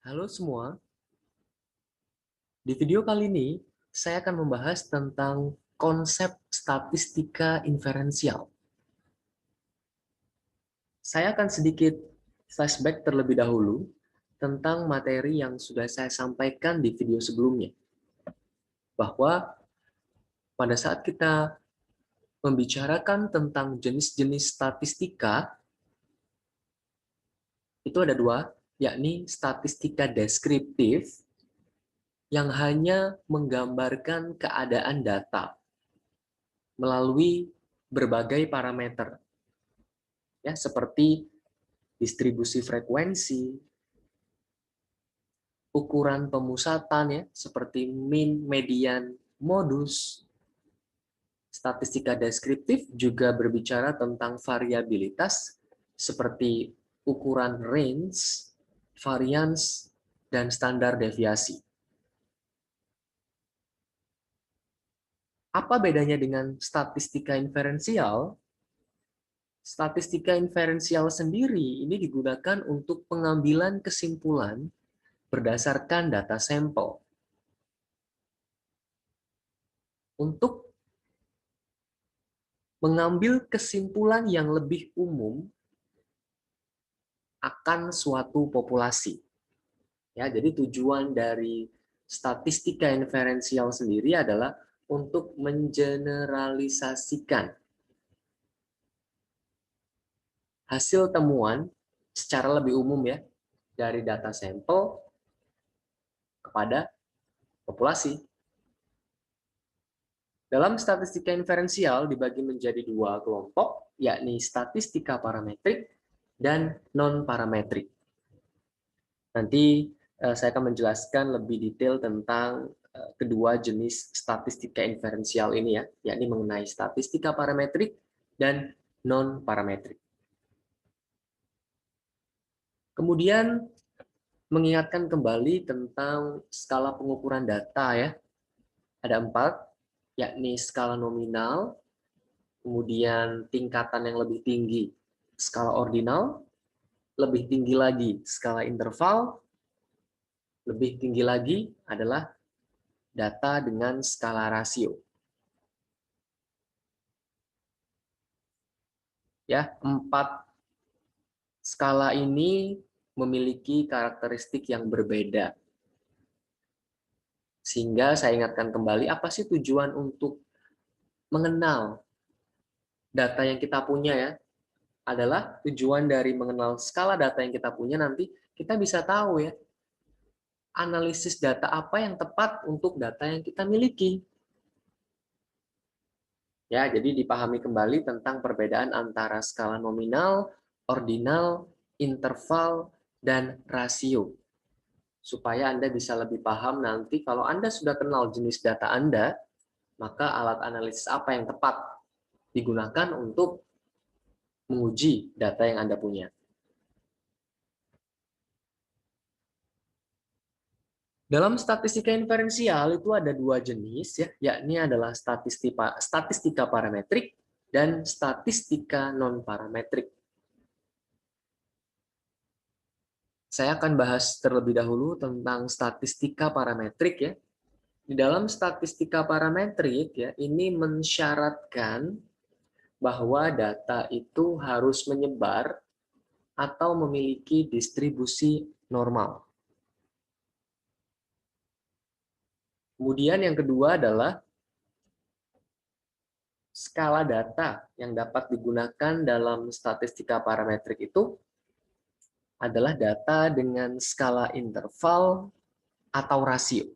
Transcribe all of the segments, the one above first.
Halo semua, di video kali ini saya akan membahas tentang konsep statistika inferensial. Saya akan sedikit flashback terlebih dahulu tentang materi yang sudah saya sampaikan di video sebelumnya, bahwa pada saat kita membicarakan tentang jenis-jenis statistika, itu ada dua, yakni statistika deskriptif yang hanya menggambarkan keadaan data melalui berbagai parameter, ya, seperti distribusi frekuensi, ukuran pemusatan, ya, seperti mean, median, modus. Statistika deskriptif juga berbicara tentang variabilitas seperti ukuran range, variance, dan standar deviasi. Apa bedanya dengan statistika inferensial? Statistika inferensial sendiri ini digunakan untuk pengambilan kesimpulan berdasarkan data sampel. Untuk mengambil kesimpulan yang lebih umum akan suatu populasi. Ya, jadi tujuan dari statistika inferensial sendiri adalah untuk mengeneralisasikan hasil temuan secara lebih umum, ya, dari data sampel kepada populasi. Dalam statistika inferensial dibagi menjadi dua kelompok, yakni statistika parametrik dan non-parametrik. Nanti saya akan menjelaskan lebih detail tentang kedua jenis statistika inferensial ini, ya, yakni mengenai statistika parametrik dan non-parametrik. Kemudian mengingatkan kembali tentang skala pengukuran data, ya. Ada 4, yakni skala nominal, kemudian tingkatan yang lebih tinggi, skala ordinal, lebih tinggi lagi skala interval, lebih tinggi lagi adalah data dengan skala rasio. Ya, 4 skala ini memiliki karakteristik yang berbeda. Sehingga saya ingatkan kembali, apa sih tujuan untuk mengenal data yang kita punya, ya? Adalah tujuan dari mengenal skala data yang kita punya, nanti kita bisa tahu, ya, analisis data apa yang tepat untuk data yang kita miliki. Ya, jadi dipahami kembali tentang perbedaan antara skala nominal, ordinal, interval, dan rasio. Supaya Anda bisa lebih paham nanti kalau Anda sudah kenal jenis data Anda, maka alat analisis apa yang tepat digunakan untuk menguji data yang Anda punya. Dalam statistika inferensial itu ada dua jenis, ya, yakni adalah statistika parametrik dan statistika non-parametrik. Saya akan bahas terlebih dahulu tentang statistika parametrik, ya. Di dalam statistika parametrik, ya, ini mensyaratkan bahwa data itu harus menyebar atau memiliki distribusi normal. Kemudian yang kedua adalah skala data yang dapat digunakan dalam statistika parametrik itu adalah data dengan skala interval atau rasio.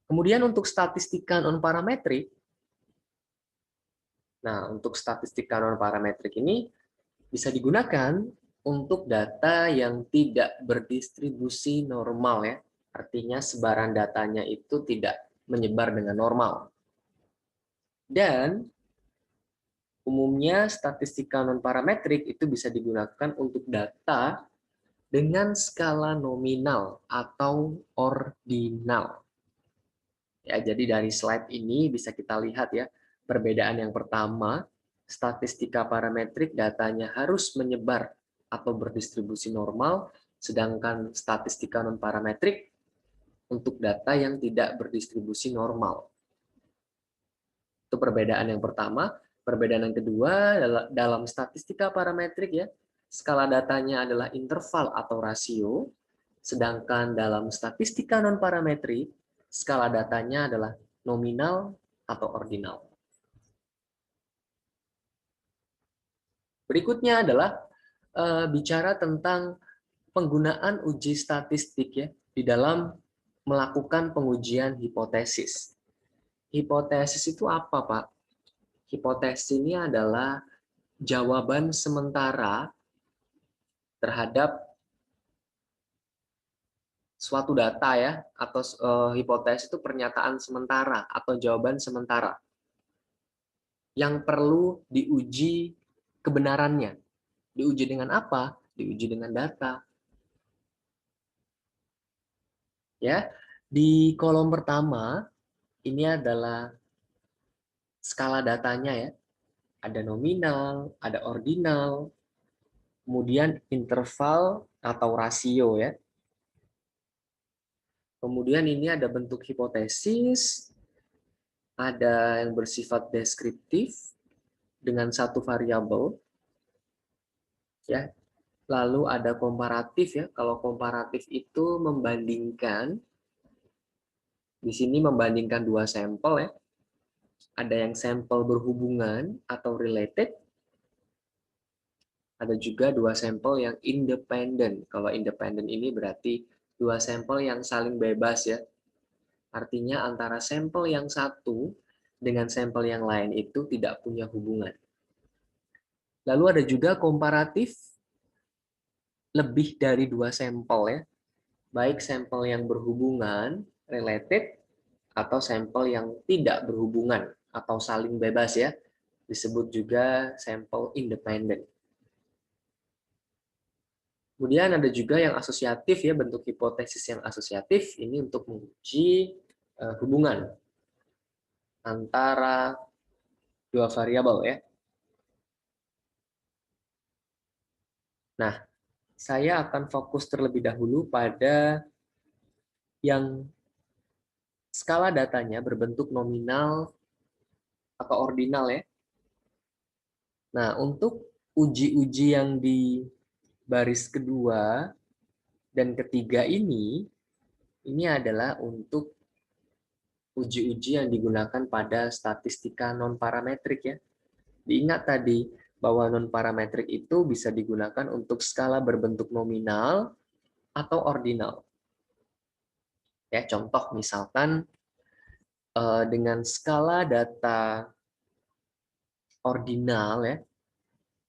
Kemudian untuk statistika non-parametrik, nah, untuk statistika non-parametrik ini bisa digunakan untuk data yang tidak berdistribusi normal, ya. Artinya sebaran datanya itu tidak menyebar dengan normal. Dan umumnya statistika non-parametrik itu bisa digunakan untuk data dengan skala nominal atau ordinal. Ya, jadi dari slide ini bisa kita lihat, ya, perbedaan yang pertama statistika parametrik datanya harus menyebar atau berdistribusi normal, sedangkan statistika non-parametrik untuk data yang tidak berdistribusi normal. Itu perbedaan yang pertama. Perbedaan yang kedua, dalam statistika parametrik ya, skala datanya adalah interval atau rasio, sedangkan dalam statistika non-parametrik, skala datanya adalah nominal atau ordinal. Berikutnya adalah bicara tentang penggunaan uji statistik ya di dalam melakukan pengujian hipotesis. Hipotesis itu apa, Pak? Hipotesis ini adalah jawaban sementara terhadap suatu data ya, atau hipotesis itu pernyataan sementara atau jawaban sementara yang perlu diuji kebenarannya. Diuji dengan apa? Diuji dengan data. Ya, di kolom pertama ini adalah skala datanya ya. Ada nominal, ada ordinal, kemudian interval atau rasio ya. Kemudian ini ada bentuk hipotesis, ada yang bersifat deskriptif dengan satu variabel, ya. Lalu ada komparatif ya. Kalau komparatif itu membandingkan, di sini membandingkan dua sampel ya. Ada yang sampel berhubungan atau related, ada juga dua sampel yang independen. Kalau independen ini berarti dua sampel yang saling bebas ya. Artinya antara sampel yang satu dengan sampel yang lain itu tidak punya hubungan. Lalu ada juga komparatif lebih dari dua sampel ya. Baik sampel yang berhubungan, related, atau sampel yang tidak berhubungan atau saling bebas ya. Disebut juga sampel independen. Kemudian ada juga yang asosiatif ya, bentuk hipotesis yang asosiatif ini untuk menguji hubungan antara dua variabel ya. Nah, saya akan fokus terlebih dahulu pada yang skala datanya berbentuk nominal atau ordinal ya. Nah, untuk uji-uji yang di baris kedua dan ketiga ini adalah untuk uji-uji yang digunakan pada statistika non-parametrik ya. Diingat tadi bahwa non-parametrik itu bisa digunakan untuk skala berbentuk nominal atau ordinal. Ya, contoh misalkan dengan skala data ordinal ya.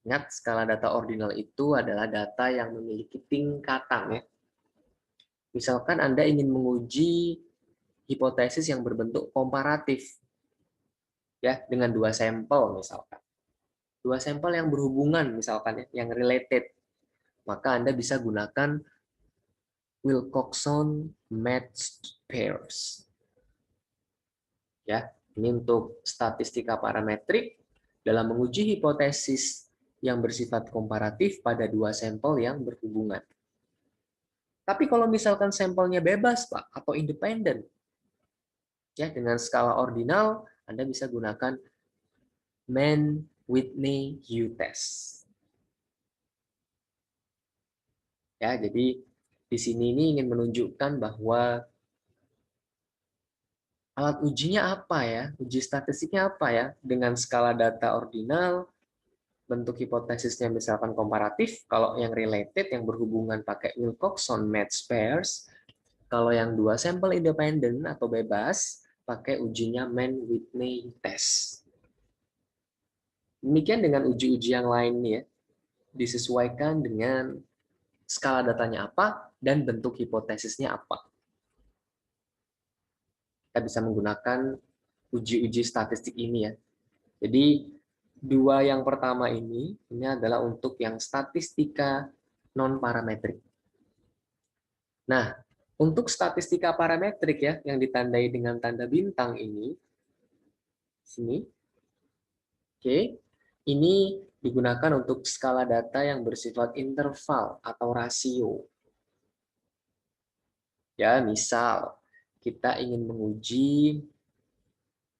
Ingat, skala data ordinal itu adalah data yang memiliki tingkatan ya. Misalkan Anda ingin menguji hipotesis yang berbentuk komparatif ya dengan dua sampel misalkan. Dua sampel yang berhubungan misalkan ya, yang related. Maka Anda bisa gunakan Wilcoxon matched pairs. Ya, ini untuk statistika parametrik dalam menguji hipotesis yang bersifat komparatif pada dua sampel yang berhubungan. Tapi kalau misalkan sampelnya bebas, Pak, atau independen, ya dengan skala ordinal, Anda bisa gunakan Mann-Whitney U-test. Ya, jadi di sini ini ingin menunjukkan bahwa alat ujinya apa ya, uji statistiknya apa ya, dengan skala data ordinal, bentuk hipotesisnya misalkan komparatif, kalau yang related, yang berhubungan pakai Wilcoxon matched pairs, kalau yang dua sampel independen atau bebas, pakai ujinya Mann-Whitney test. Demikian dengan uji-uji yang lain ya, disesuaikan dengan skala datanya apa dan bentuk hipotesisnya apa. Kita bisa menggunakan uji-uji statistik ini ya. Jadi dua yang pertama ini adalah untuk yang statistika non-parametrik. Nah, untuk statistika parametrik ya, yang ditandai dengan tanda bintang ini, sini, oke, Ini digunakan untuk skala data yang bersifat interval atau rasio. Ya, misal kita ingin menguji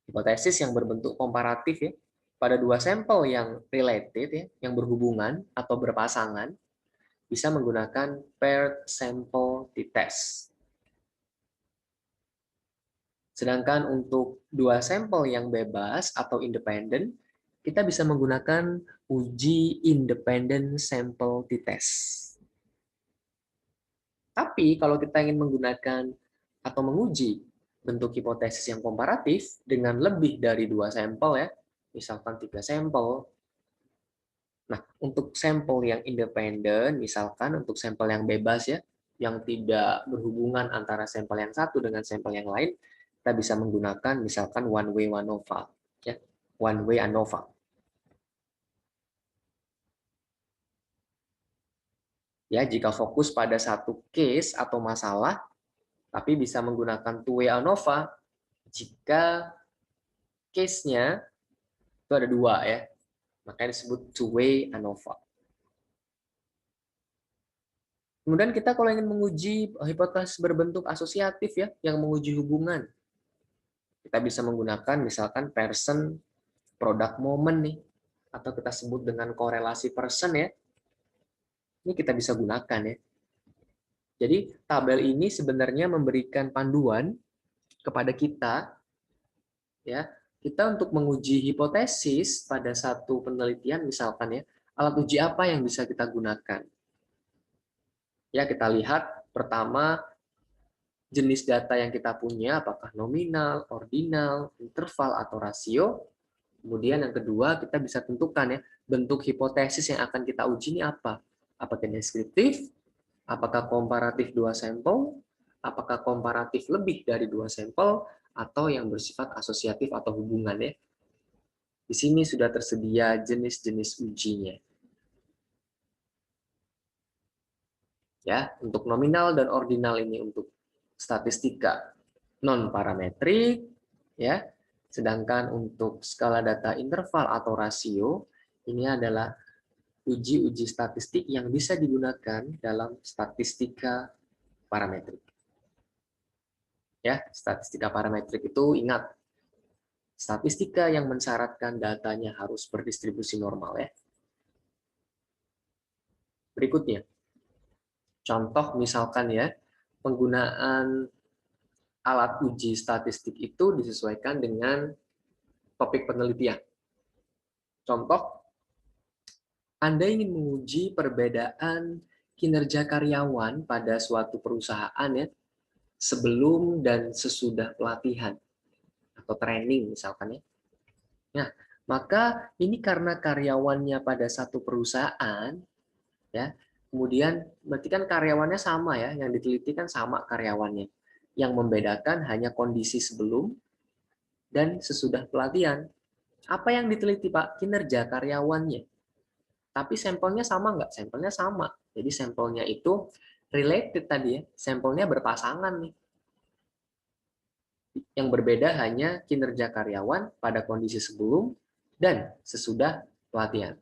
hipotesis yang berbentuk komparatif ya pada dua sampel yang related ya, yang berhubungan atau berpasangan, bisa menggunakan paired sample t-test. Sedangkan untuk dua sampel yang bebas atau independen, kita bisa menggunakan uji independent sample t-test. Tapi kalau kita ingin menggunakan atau menguji bentuk hipotesis yang komparatif dengan lebih dari dua sampel ya, misalkan 3 sampel. Nah, untuk sampel yang independen, misalkan untuk sampel yang bebas ya, yang tidak berhubungan antara sampel yang satu dengan sampel yang lain, kita bisa menggunakan misalkan one way ANOVA ya, one way ANOVA. Ya, jika fokus pada satu case atau masalah, tapi bisa menggunakan two way ANOVA jika case-nya itu ada dua ya, makanya disebut two way ANOVA. Kemudian kita kalau ingin menguji hipotesis berbentuk asosiatif ya, yang menguji hubungan, kita bisa menggunakan misalkan person product moment nih, atau kita sebut dengan korelasi person ya. Ini kita bisa gunakan ya. Jadi tabel ini sebenarnya memberikan panduan kepada kita ya, kita untuk menguji hipotesis pada satu penelitian misalkan ya, alat uji apa yang bisa kita gunakan. Ya, kita lihat pertama jenis data yang kita punya, apakah nominal, ordinal, interval, atau rasio. Kemudian yang kedua, kita bisa tentukan ya, bentuk hipotesis yang akan kita uji ini apa. Apakah deskriptif, apakah komparatif dua sampel, apakah komparatif lebih dari dua sampel, atau yang bersifat asosiatif atau hubungan ya. Di sini sudah tersedia jenis-jenis ujinya. Ya, untuk nominal dan ordinal ini untuk statistika non parametrik ya. Sedangkan untuk skala data interval atau rasio ini adalah uji-uji statistik yang bisa digunakan dalam statistika parametrik. Ya, statistika parametrik itu ingat statistika yang mensyaratkan datanya harus berdistribusi normal ya. Berikutnya, contoh misalkan ya, penggunaan alat uji statistik itu disesuaikan dengan topik penelitian. Contoh, Anda ingin menguji perbedaan kinerja karyawan pada suatu perusahaan ya, sebelum dan sesudah pelatihan atau training misalkan ya. Nah, maka ini karena karyawannya pada satu perusahaan ya, kemudian berarti kan karyawannya sama ya, yang diteliti kan sama karyawannya. Yang membedakan hanya kondisi sebelum dan sesudah pelatihan. Apa yang diteliti Pak? Kinerja karyawannya. Tapi sampelnya sama nggak? Sampelnya sama. Jadi sampelnya itu related tadi ya. Sampelnya berpasangan nih. Yang berbeda hanya kinerja karyawan pada kondisi sebelum dan sesudah pelatihan.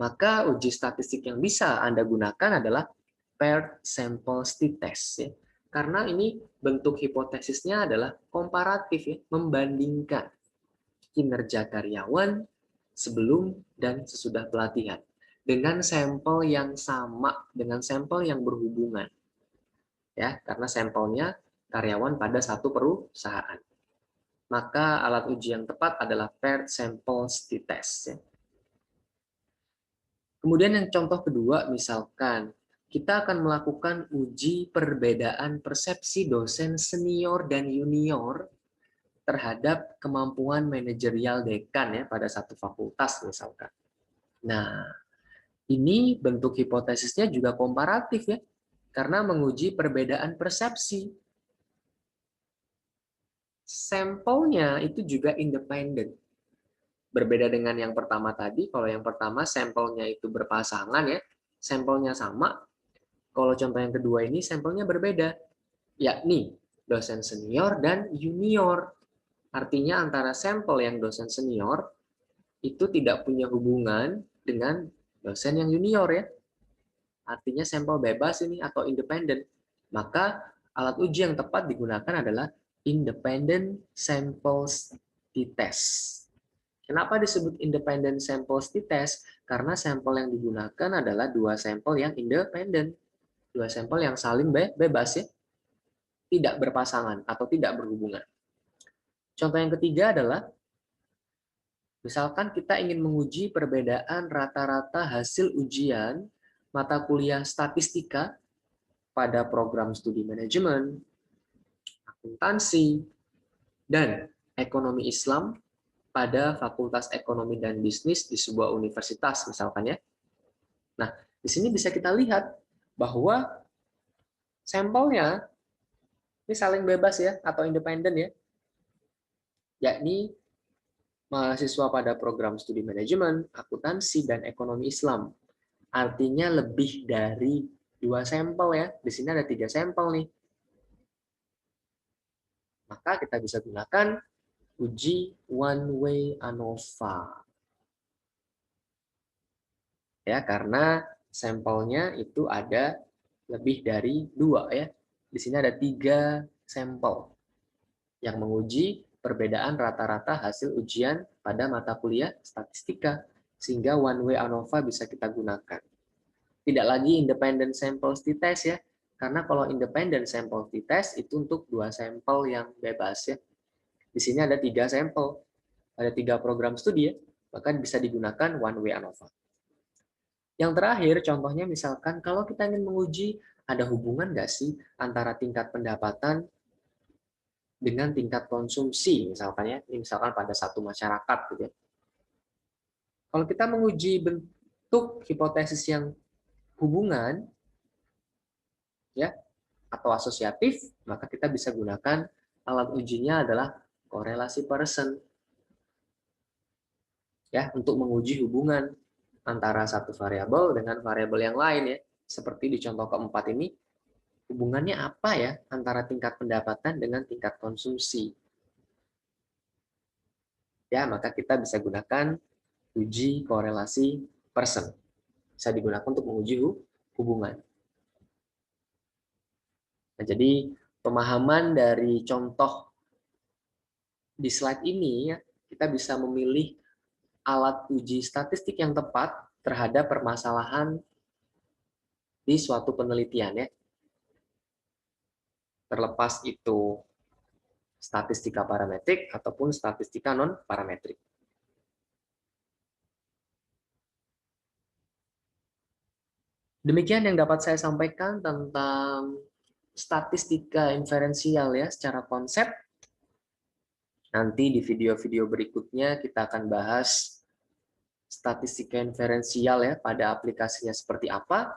Maka uji statistik yang bisa Anda gunakan adalah paired sample t-test ya. Karena ini bentuk hipotesisnya adalah komparatif ya, membandingkan kinerja karyawan sebelum dan sesudah pelatihan dengan sampel yang sama, dengan sampel yang berhubungan. Ya, karena sampelnya karyawan pada satu perusahaan. Maka alat uji yang tepat adalah paired sample t-test ya. Kemudian yang contoh kedua, misalkan kita akan melakukan uji perbedaan persepsi dosen senior dan junior terhadap kemampuan manajerial dekan ya pada satu fakultas misalkan. Nah, ini bentuk hipotesisnya juga komparatif ya, karena menguji perbedaan persepsi. Sampelnya itu juga independen. Berbeda dengan yang pertama tadi, kalau yang pertama sampelnya itu berpasangan ya, sampelnya sama. Kalau contoh yang kedua ini sampelnya berbeda, yakni dosen senior dan junior. Artinya antara sampel yang dosen senior itu tidak punya hubungan dengan dosen yang junior ya. Artinya sampel bebas ini atau independen. Maka alat uji yang tepat digunakan adalah independent samples t-test. Kenapa disebut independent samples t-test? Karena sampel yang digunakan adalah dua sampel yang independen. Dua sampel yang saling bebas ya, tidak berpasangan atau tidak berhubungan. Contoh yang ketiga adalah misalkan kita ingin menguji perbedaan rata-rata hasil ujian mata kuliah statistika pada program studi manajemen, akuntansi, dan ekonomi Islam pada Fakultas Ekonomi dan Bisnis di sebuah universitas misalkan ya. Nah, di sini bisa kita lihat bahwa sampelnya ini saling bebas ya atau independen ya, yakni mahasiswa pada program studi manajemen, akuntansi, dan ekonomi Islam. Artinya lebih dari dua sampel ya. Di sini ada 3 sampel nih. Maka kita bisa gunakan uji one way ANOVA. Ya, karena sampelnya itu ada lebih dari 2 ya. Di sini ada 3 sampel yang menguji perbedaan rata-rata hasil ujian pada mata kuliah statistika, sehingga one way ANOVA bisa kita gunakan. Tidak lagi independent samples t-test ya, karena kalau independent samples t-test itu untuk 2 sampel yang bebas ya. Di sini ada 3 sampel, ada 3 program studi ya, maka bisa digunakan one way ANOVA. Yang terakhir, contohnya misalkan kalau kita ingin menguji ada hubungan nggak sih antara tingkat pendapatan dengan tingkat konsumsi, misalkan ya, ini misalkan pada satu masyarakat gitu ya. Kalau kita menguji bentuk hipotesis yang hubungan ya atau asosiatif, maka kita bisa gunakan alat ujinya adalah korelasi Pearson ya untuk menguji hubungan antara satu variabel dengan variabel yang lain ya. Seperti di contoh keempat ini, hubungannya apa ya antara tingkat pendapatan dengan tingkat konsumsi? Ya, maka kita bisa gunakan uji korelasi Pearson. Bisa digunakan untuk menguji hubungan. Nah, jadi pemahaman dari contoh di slide ini ya, kita bisa memilih alat uji statistik yang tepat terhadap permasalahan di suatu penelitian ya. Terlepas itu statistika parametrik ataupun statistika non parametrik. Demikian yang dapat saya sampaikan tentang statistika inferensial ya secara konsep. Nanti di video-video berikutnya kita akan bahas statistika inferensial ya pada aplikasinya seperti apa,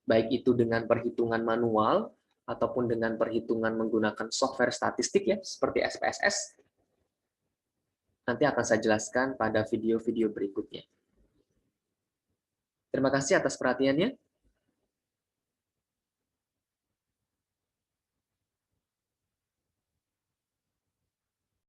baik itu dengan perhitungan manual ataupun dengan perhitungan menggunakan software statistik ya seperti SPSS. Nanti akan saya jelaskan pada video-video berikutnya. Terima kasih atas perhatiannya.